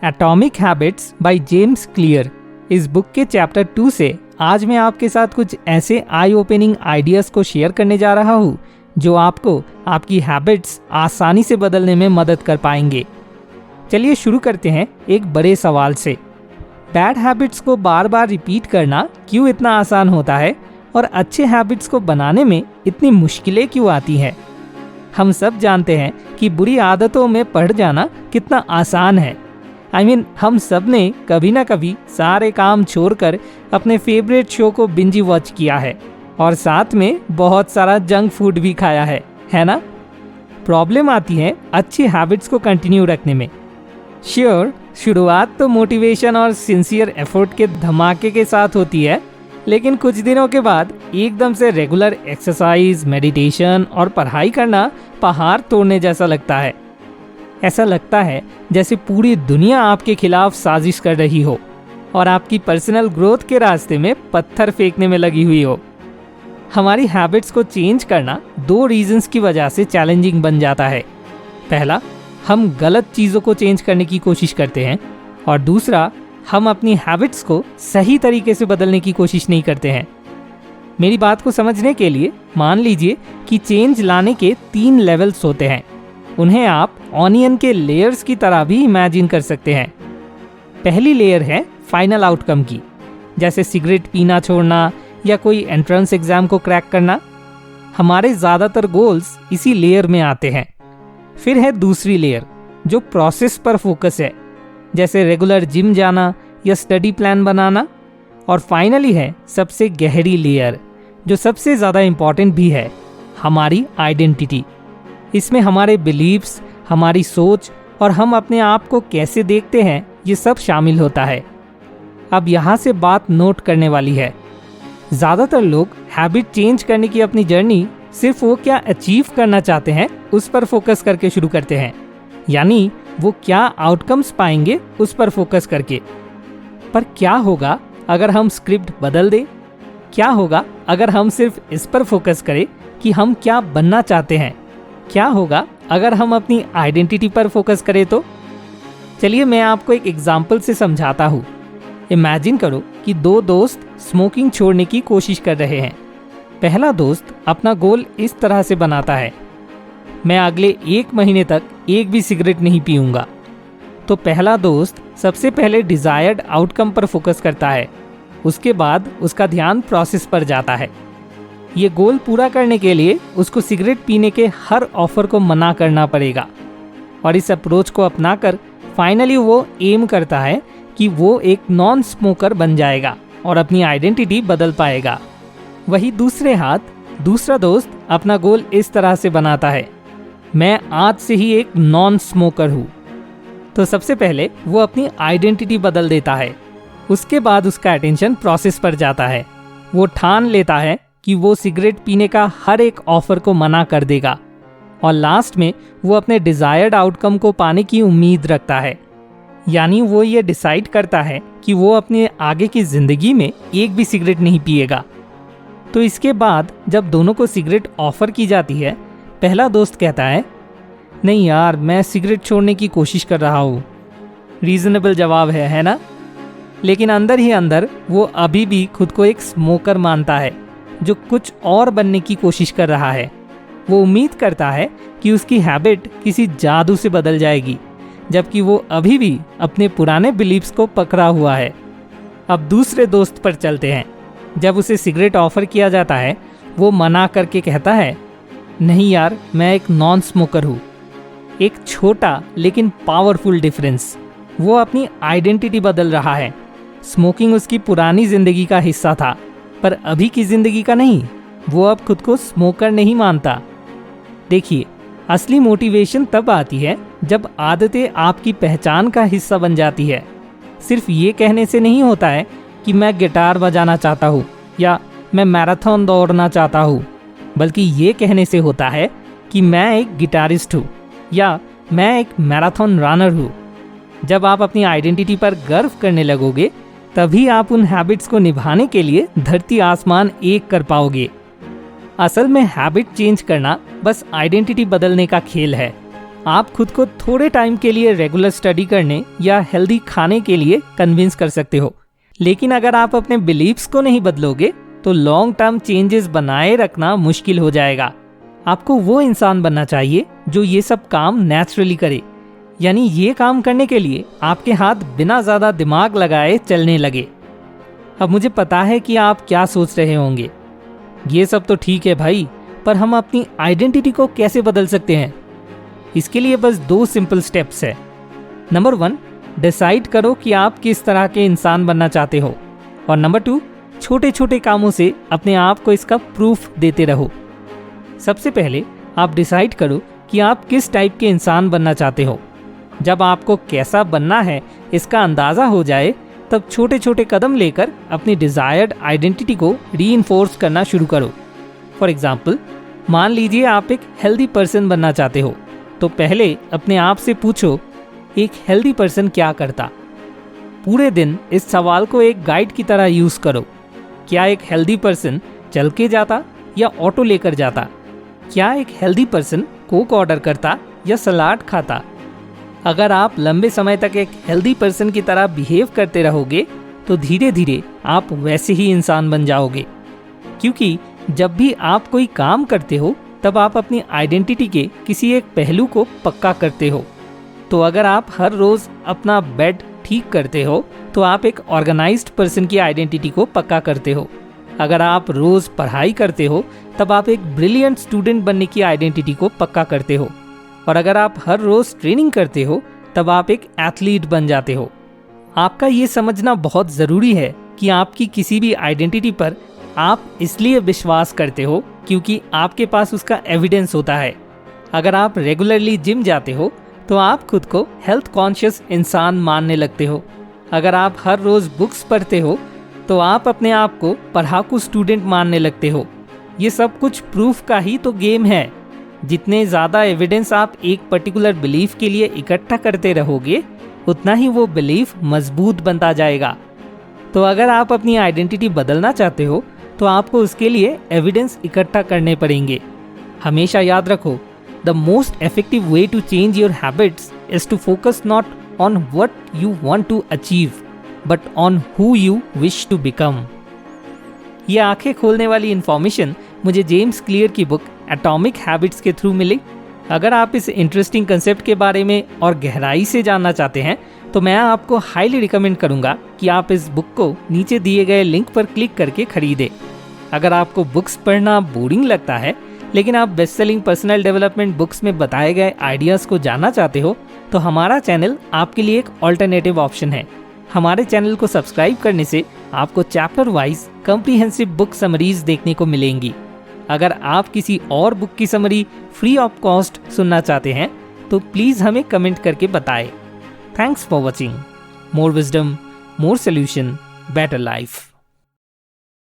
Atomic habits by James clear. इस book के chapter 2 से आज मैं आपके साथ कुछ ऐसे आई ओपनिंग आइडियाज़ को शेयर करने जा रहा हूँ जो आपको आपकी हैबिट्स आसानी से बदलने में मदद कर पाएंगे। चलिए शुरू करते हैं एक बड़े सवाल से। बैड हैबिट्स को बार बार रिपीट करना क्यों इतना आसान होता है और अच्छे हैबिट्स को बनाने में इतनी मुश्किलें क्यों आती हैं? हम सब जानते हैं कि बुरी आदतों में पड़ जाना कितना आसान है। हम सब ने कभी ना कभी सारे काम छोड़कर अपने फेवरेट शो को बिंज वॉच किया है और साथ में बहुत सारा जंक फूड भी खाया है ना? प्रॉब्लम आती है अच्छी हैबिट्स को कंटिन्यू रखने में। श्योर, शुरुआत तो मोटिवेशन और सिंसियर एफर्ट के धमाके के साथ होती है, लेकिन कुछ दिनों के बाद एकदम से रेगुलर एक्सरसाइज, मेडिटेशन और पढ़ाई करना पहाड़ तोड़ने जैसा लगता है। ऐसा लगता है जैसे पूरी दुनिया आपके खिलाफ साजिश कर रही हो और आपकी पर्सनल ग्रोथ के रास्ते में पत्थर फेंकने में लगी हुई हो। हमारी हैबिट्स को चेंज करना 2 रीजंस की वजह से चैलेंजिंग बन जाता है। पहला, हम गलत चीज़ों को चेंज करने की कोशिश करते हैं और दूसरा, हम अपनी हैबिट्स को सही तरीके से बदलने की कोशिश नहीं करते हैं। मेरी बात को समझने के लिए मान लीजिए कि चेंज लाने के 3 लेवल्स होते हैं। उन्हें आप ऑनियन के लेयर्स की तरह भी इमेजिन कर सकते हैं। पहली लेयर है फाइनल आउटकम की, जैसे सिगरेट पीना छोड़ना या कोई एंट्रेंस एग्जाम को क्रैक करना। हमारे ज़्यादातर गोल्स इसी लेयर में आते हैं। फिर है दूसरी लेयर जो प्रोसेस पर फोकस है, जैसे रेगुलर जिम जाना या स्टडी प्लान बनाना। और फाइनली है सबसे गहरी लेयर जो सबसे ज़्यादा इम्पॉर्टेंट भी है, हमारी आइडेंटिटी। इसमें हमारे बिलीव्स, हमारी सोच और हम अपने आप को कैसे देखते हैं, ये सब शामिल होता है। अब यहाँ से बात नोट करने वाली है। ज़्यादातर लोग हैबिट चेंज करने की अपनी जर्नी सिर्फ वो क्या अचीव करना चाहते हैं उस पर फोकस करके शुरू करते हैं, यानी वो क्या आउटकम्स पाएंगे उस पर फोकस करके। पर क्या होगा अगर हम स्क्रिप्ट बदल दें? क्या होगा अगर हम सिर्फ इस पर फोकस करें कि हम क्या बनना चाहते हैं? क्या होगा अगर हम अपनी आइडेंटिटी पर फोकस करें तो? चलिए मैं आपको एक एग्जाम्पल से समझाता हूँ। इमेजिन करो कि 2 दोस्त स्मोकिंग छोड़ने की कोशिश कर रहे हैं। पहला दोस्त अपना गोल इस तरह से बनाता है, मैं अगले 1 महीने तक एक भी सिगरेट नहीं पीऊंगा। तो पहला दोस्त सबसे पहले डिजायर्ड आउटकम पर फोकस करता है, उसके बाद उसका ध्यान प्रोसेस पर जाता है। ये गोल पूरा करने के लिए उसको सिगरेट पीने के हर ऑफर को मना करना पड़ेगा और इस अप्रोच को अपनाकर फाइनली वो एम करता है कि वो एक नॉन स्मोकर बन जाएगा और अपनी आइडेंटिटी बदल पाएगा। वही दूसरे हाथ दूसरा दोस्त अपना गोल इस तरह से बनाता है, मैं आज से ही एक नॉन स्मोकर हूँ। तो सबसे पहले वो अपनी आइडेंटिटी बदल देता है, उसके बाद उसका अटेंशन प्रोसेस पर जाता है। वो ठान लेता है कि वो सिगरेट पीने का हर एक ऑफर को मना कर देगा और लास्ट में वो अपने डिजायर्ड आउटकम को पाने की उम्मीद रखता है। यानी वो ये डिसाइड करता है कि वो अपने आगे की जिंदगी में एक भी सिगरेट नहीं पिएगा। तो इसके बाद जब दोनों को सिगरेट ऑफर की जाती है, पहला दोस्त कहता है, नहीं यार, मैं सिगरेट छोड़ने की कोशिश कर रहा हूँ। रीजनेबल जवाब है ना? लेकिन अंदर ही अंदर वो अभी भी खुद को एक स्मोकर मानता है जो कुछ और बनने की कोशिश कर रहा है। वो उम्मीद करता है कि उसकी हैबिट किसी जादू से बदल जाएगी, जबकि वो अभी भी अपने पुराने बिलीव्स को पकड़ा हुआ है। अब दूसरे दोस्त पर चलते हैं। जब उसे सिगरेट ऑफर किया जाता है, वो मना करके कहता है, नहीं यार, मैं एक नॉन स्मोकर हूँ। एक छोटा लेकिन पावरफुल डिफरेंस, वो अपनी आइडेंटिटी बदल रहा है। स्मोकिंग उसकी पुरानी जिंदगी का हिस्सा था, पर अभी की जिंदगी का नहीं। वो अब खुद को स्मोकर नहीं मानता। देखिए, असली मोटिवेशन तब आती है जब आदतें आपकी पहचान का हिस्सा बन जाती है। सिर्फ ये कहने से नहीं होता है कि मैं गिटार बजाना चाहता हूँ या मैं मैराथन दौड़ना चाहता हूँ, बल्कि ये कहने से होता है कि मैं एक गिटारिस्ट हूँ या मैं एक मैराथन रनर हूँ। जब आप अपनी आइडेंटिटी पर गर्व करने लगोगे, तभी आप उन हैबिट्स को निभाने के लिए धरती आसमान एक कर पाओगे। असल में हैबिट चेंज करना बस आइडेंटिटी बदलने का खेल है। आप खुद को थोड़े टाइम के लिए रेगुलर स्टडी करने या हेल्दी खाने के लिए कन्विंस कर सकते हो, लेकिन अगर आप अपने बिलीव्स को नहीं बदलोगे तो लॉन्ग टर्म चेंजेस बनाए रखना मुश्किल हो जाएगा। आपको वो इंसान बनना चाहिए जो ये सब काम नेचुरली करे, यानी ये काम करने के लिए आपके हाथ बिना ज़्यादा दिमाग लगाए चलने लगे। अब मुझे पता है कि आप क्या सोच रहे होंगे, ये सब तो ठीक है भाई, पर हम अपनी आइडेंटिटी को कैसे बदल सकते हैं? इसके लिए बस 2 सिंपल स्टेप्स है। नंबर 1, डिसाइड करो कि आप किस तरह के इंसान बनना चाहते हो, और नंबर 2, छोटे छोटे कामों से अपने आप को इसका प्रूफ देते रहो। सबसे पहले आप डिसाइड करो कि आप किस टाइप के इंसान बनना चाहते हो। जब आपको कैसा बनना है इसका अंदाज़ा हो जाए, तब छोटे छोटे कदम लेकर अपनी डिज़ायर्ड आइडेंटिटी को रीइंफोर्स करना शुरू करो। फॉर एग्जाम्पल, मान लीजिए आप एक हेल्दी पर्सन बनना चाहते हो, तो पहले अपने आप से पूछो, एक हेल्दी पर्सन क्या करता? पूरे दिन इस सवाल को एक गाइड की तरह यूज़ करो। क्या एक हेल्दी पर्सन चल के जाता या ऑटो लेकर जाता? क्या एक हेल्दी पर्सन कोक ऑर्डर करता या सलाद खाता? अगर आप लंबे समय तक एक हेल्दी पर्सन की तरह बिहेव करते रहोगे तो धीरे धीरे आप वैसे ही इंसान बन जाओगे, क्योंकि जब भी आप कोई काम करते हो तब आप अपनी आइडेंटिटी के किसी एक पहलू को पक्का करते हो। तो अगर आप हर रोज़ अपना बेड ठीक करते हो तो आप एक ऑर्गेनाइज्ड पर्सन की आइडेंटिटी को पक्का करते हो। अगर आप रोज़ पढ़ाई करते हो तब आप एक ब्रिलियंट स्टूडेंट बनने की आइडेंटिटी को पक्का करते हो, और अगर आप हर रोज़ ट्रेनिंग करते हो तब आप एक एथलीट बन जाते हो। आपका ये समझना बहुत ज़रूरी है कि आपकी किसी भी आइडेंटिटी पर आप इसलिए विश्वास करते हो क्योंकि आपके पास उसका एविडेंस होता है। अगर आप रेगुलरली जिम जाते हो तो आप खुद को हेल्थ कॉन्शियस इंसान मानने लगते हो। अगर आप हर रोज़ बुक्स पढ़ते हो तो आप अपने आप को पढ़ाकू स्टूडेंट मानने लगते हो। ये सब कुछ प्रूफ का ही तो गेम है। जितने ज़्यादा एविडेंस आप एक पर्टिकुलर बिलीफ के लिए इकट्ठा करते रहोगे, उतना ही वो बिलीफ मजबूत बनता जाएगा। तो अगर आप अपनी आइडेंटिटी बदलना चाहते हो तो आपको उसके लिए एविडेंस इकट्ठा करने पड़ेंगे। हमेशा याद रखो, the most effective way to change your habits is to focus not on what you want to achieve but on who you wish to become. ये आंखें खोलने वाली इन्फॉर्मेशन मुझे जेम्स क्लियर की बुक एटॉमिक हैबिट्स के through मिली। अगर आप इस इंटरेस्टिंग कंसेप्ट के बारे में और गहराई से जानना चाहते हैं तो मैं आपको हाईली रिकमेंड करूंगा कि आप इस बुक को नीचे दिए गए लिंक पर क्लिक करके खरीदें। अगर आपको बुक्स पढ़ना बोरिंग लगता है लेकिन आप best selling personal development books में बताए गए आइडियाज़ को जानना चाहते हो तो हमारा चैनल आपके लिए एक ऑल्टरनेटिव ऑप्शन है। हमारे चैनल को सब्सक्राइब करने से आपको chapter wise comprehensive book summaries देखने को मिलेंगी। अगर आप किसी और बुक की समरी फ्री ऑफ कॉस्ट सुनना चाहते हैं तो प्लीज़ हमें कमेंट करके बताएं। Thanks for watching. More wisdom, more solution, better life.